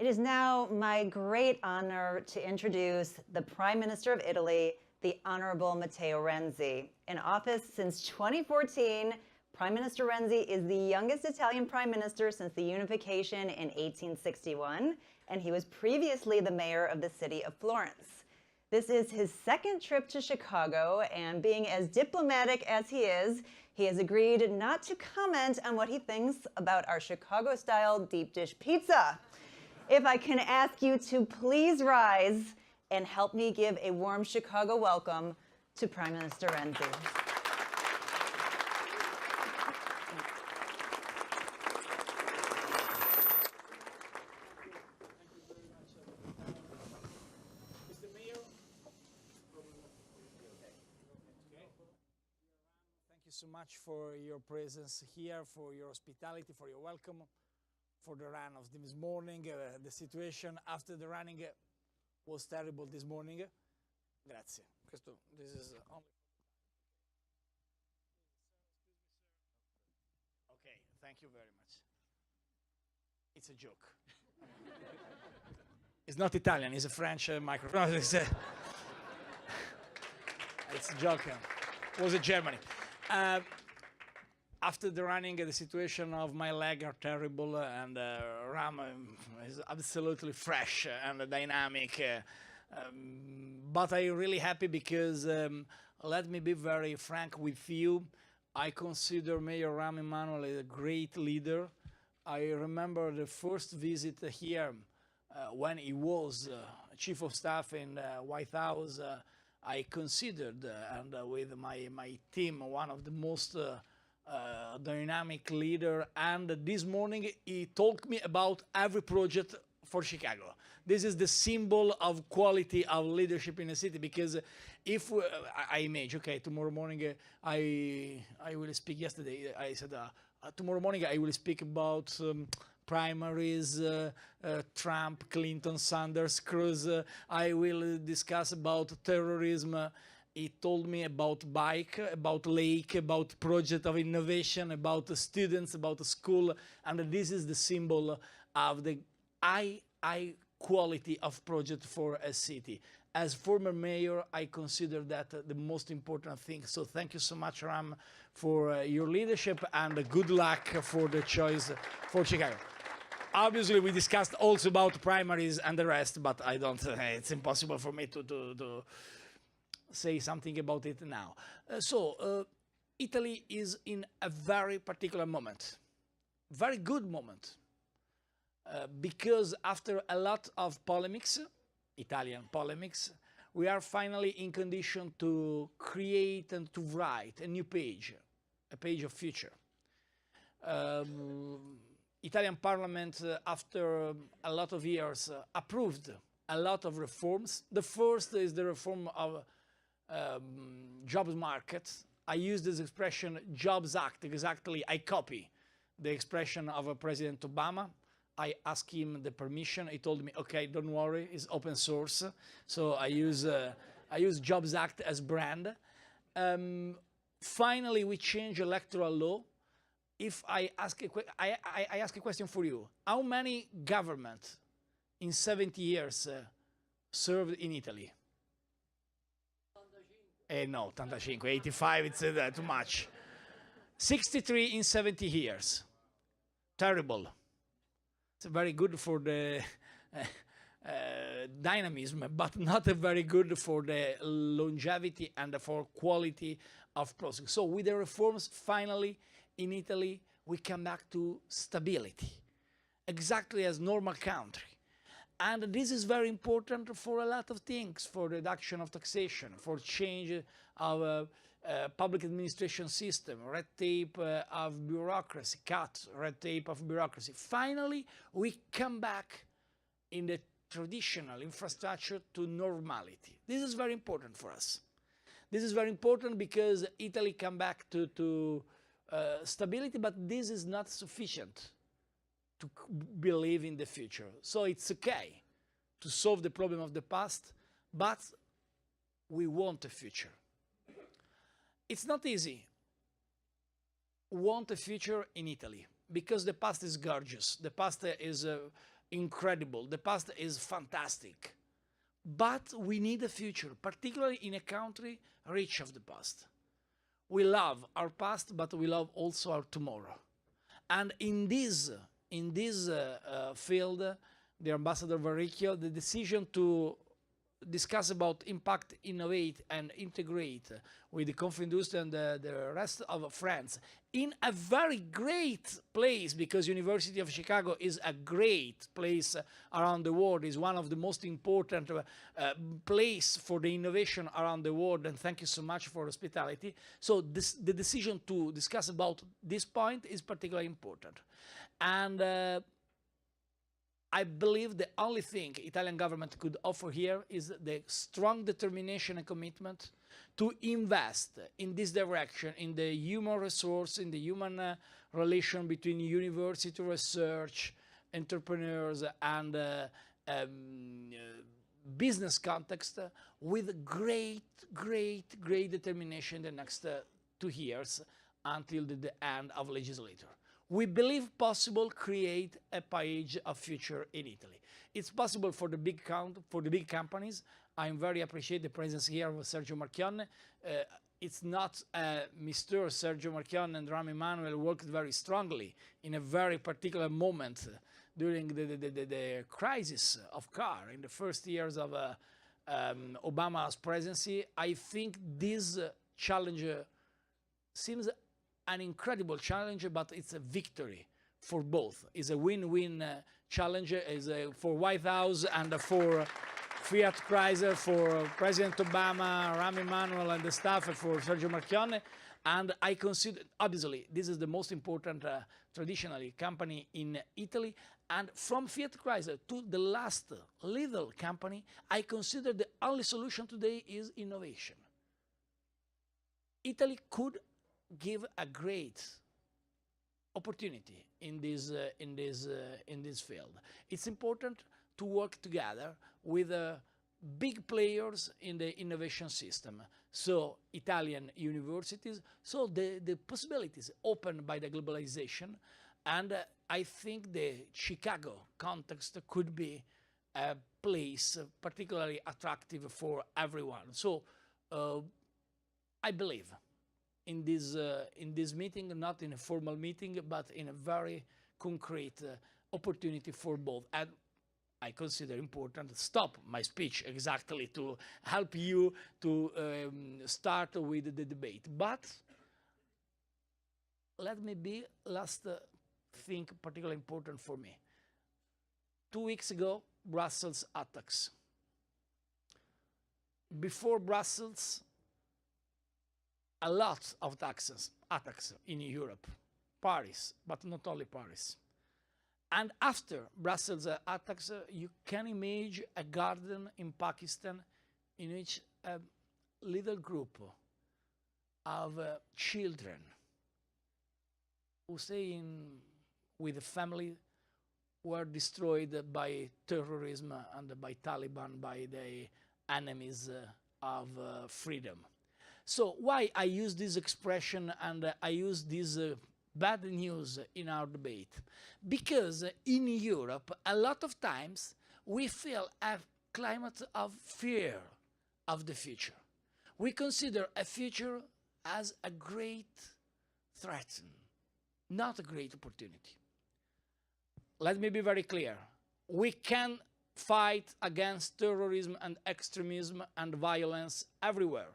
It is now my great honor to introduce the Prime Minister of Italy, the Honorable Matteo Renzi. In office since 2014, Prime Minister Renzi is the youngest Italian Prime Minister since the unification in 1861, and he was previously the mayor of the city of Florence. This is his second trip to Chicago, and being as diplomatic as he has agreed not to comment on what he thinks about our Chicago-style deep dish pizza. If I can ask you to please rise and help me give a warm Chicago welcome to Prime Minister Renzi. Thank you so much for your presence here, for your hospitality, for your welcome, for the run of this morning. The situation after the running was terrible this morning. Grazie. This is only. Okay, thank you very much. It's a joke. It's not Italian, it's a French microphone. It's a joke. It was in Germany. After the running, the situation of my leg are terrible, and Ram is absolutely fresh and dynamic. But I'm really happy because, let me be very frank with you, I consider Mayor Ram Emanuel a great leader. I remember the first visit here when he was Chief of Staff in the White House. I considered, and with my team, one of the most dynamic leader, and this morning he told me about every project for Chicago. This is the symbol of quality of leadership in a city, because if I imagine, okay, tomorrow morning I will speak. Yesterday I said tomorrow morning I will speak about primaries, Trump, Clinton, Sanders, Cruz. I will discuss about terrorism. He told me about bike, about lake, about project of innovation, about the students, about the school, and this is the symbol of the high quality of project for a city. As former mayor, I consider that the most important thing. So thank you so much, Ram, for your leadership, and good luck for the choice for Chicago. Obviously, we discussed also about primaries and the rest, but I don't. It's impossible for me to say something about it now. Italy is in a very particular moment, very good moment, because after a lot of polemics, Italian polemics, we are finally in condition to create and to write a new page, a page of future. Italian Parliament, after a lot of years, approved a lot of reforms. The first is the reform of jobs market. I use this expression, Jobs Act, exactly. I copy the expression of President Obama. I asked him the permission. He told me, okay, don't worry, it's open source. So I use Jobs Act as brand. Finally, we change electoral law. If I ask a question for you, how many governments in 70 years served in Italy? No, 85, 85, it's too much. 63 in 70 years. Terrible. It's very good for the dynamism, but not very good for the longevity and for quality of process. So with the reforms, finally, in Italy, we come back to stability, exactly as normal country. And this is very important for a lot of things, for reduction of taxation, for change of public administration system, red tape of bureaucracy, cut red tape of bureaucracy. Finally, we come back in the traditional infrastructure to normality. This is very important for us. This is very important because Italy come back to stability, but this is not sufficient to believe in the future. So it's okay to solve the problem of the past, but we want a future. It's not easy to want a future in Italy because the past is gorgeous. The past is incredible. The past is fantastic. But we need a future, particularly in a country rich of the past. We love our past, but we love also our tomorrow. And in this field, the Ambassador Varricchio, the decision to discuss about impact, innovate, and integrate with the Confindustria and the rest of France in a very great place, because University of Chicago is a great place around the world, is one of the most important place for the innovation around the world, and thank you so much for hospitality. So the decision to discuss about this point is particularly important. And I believe the only thing Italian government could offer here is the strong determination and commitment to invest in this direction, in the human resource, in the human relation between university research, entrepreneurs, and business context, with great determination in the next 2 years until the end of legislature. We believe possible create a page of future in Italy. It's possible for the big companies. I very appreciate the presence here of Sergio Marchionne. It's not Mr. Sergio Marchionne and Rami Emanuel worked very strongly in a very particular moment during the crisis of car in the first years of Obama's presidency. I think this challenge seems an incredible challenge, but it's a victory for both. It's a win-win challenge for White House and for Fiat Chrysler, for President Obama, Rami Emanuel, and the staff, for Sergio Marchionne. And I consider, obviously, this is the most important traditionally company in Italy. And from Fiat Chrysler to the last little company, I consider the only solution today is innovation. Italy could give a great opportunity in this field. It's important to work together with big players in the innovation system. So Italian universities, so the possibilities opened by the globalization, and I think the Chicago context could be a place particularly attractive for everyone. So I believe in this meeting, not in a formal meeting, but in a very concrete opportunity for both. And I consider important to stop my speech exactly to help you to start with the debate. But let me be last thing particularly important for me. 2 weeks ago, Brussels attacks. Before Brussels, a lot of attacks in Europe, Paris, but not only Paris. And after Brussels attacks, you can imagine a garden in Pakistan in which a little group of children who stay with the family were destroyed by terrorism and by Taliban, by the enemies of freedom. So why I use this expression and I use this bad news in our debate? Because in Europe, a lot of times we feel a climate of fear of the future. We consider a future as a great threat, not a great opportunity. Let me be very clear. We can fight against terrorism and extremism and violence everywhere.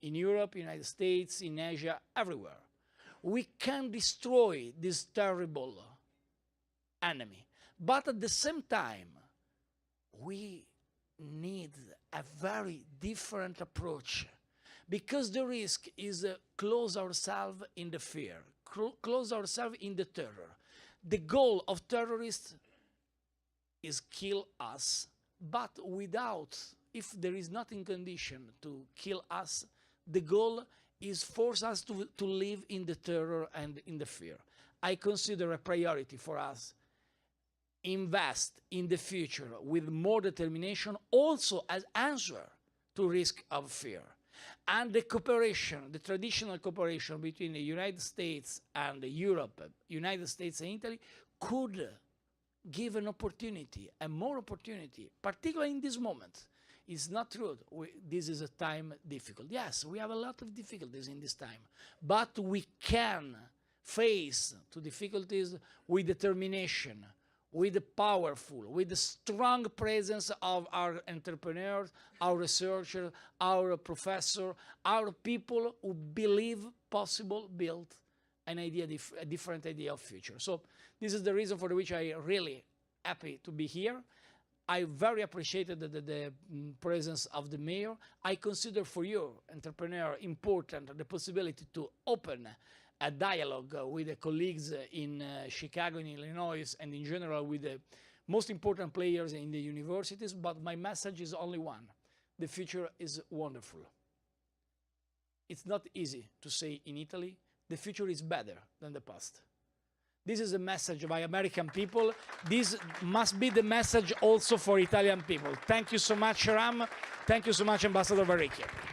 In Europe, United States, in Asia, everywhere. We can destroy this terrible enemy. But at the same time, we need a very different approach, because the risk is close ourselves in the fear, close ourselves in the terror. The goal of terrorists is kill us, but if there is nothing condition to kill us, the goal is force us to live in the terror and in the fear. I consider a priority for us invest in the future with more determination, also as answer to risk of fear. And the cooperation, the traditional cooperation between the United States and Europe, United States and Italy, could give an opportunity, and more opportunity, particularly in this moment. It's not true. This is a time difficult. Yes, we have a lot of difficulties in this time, but we can face to difficulties with determination, with the powerful, with the strong presence of our entrepreneurs, our researchers, our professors, our people who believe possible build an idea, a different idea of future. So this is the reason for which I really happy to be here. I very appreciated the presence of the mayor. I consider for you, entrepreneur, important the possibility to open a dialogue with the colleagues in Chicago, in Illinois, and in general with the most important players in the universities, but my message is only one. The future is wonderful. It's not easy to say in Italy, the future is better than the past. This is a message by American people. This must be the message also for Italian people. Thank you so much, Ram. Thank you so much, Ambassador Varricchio.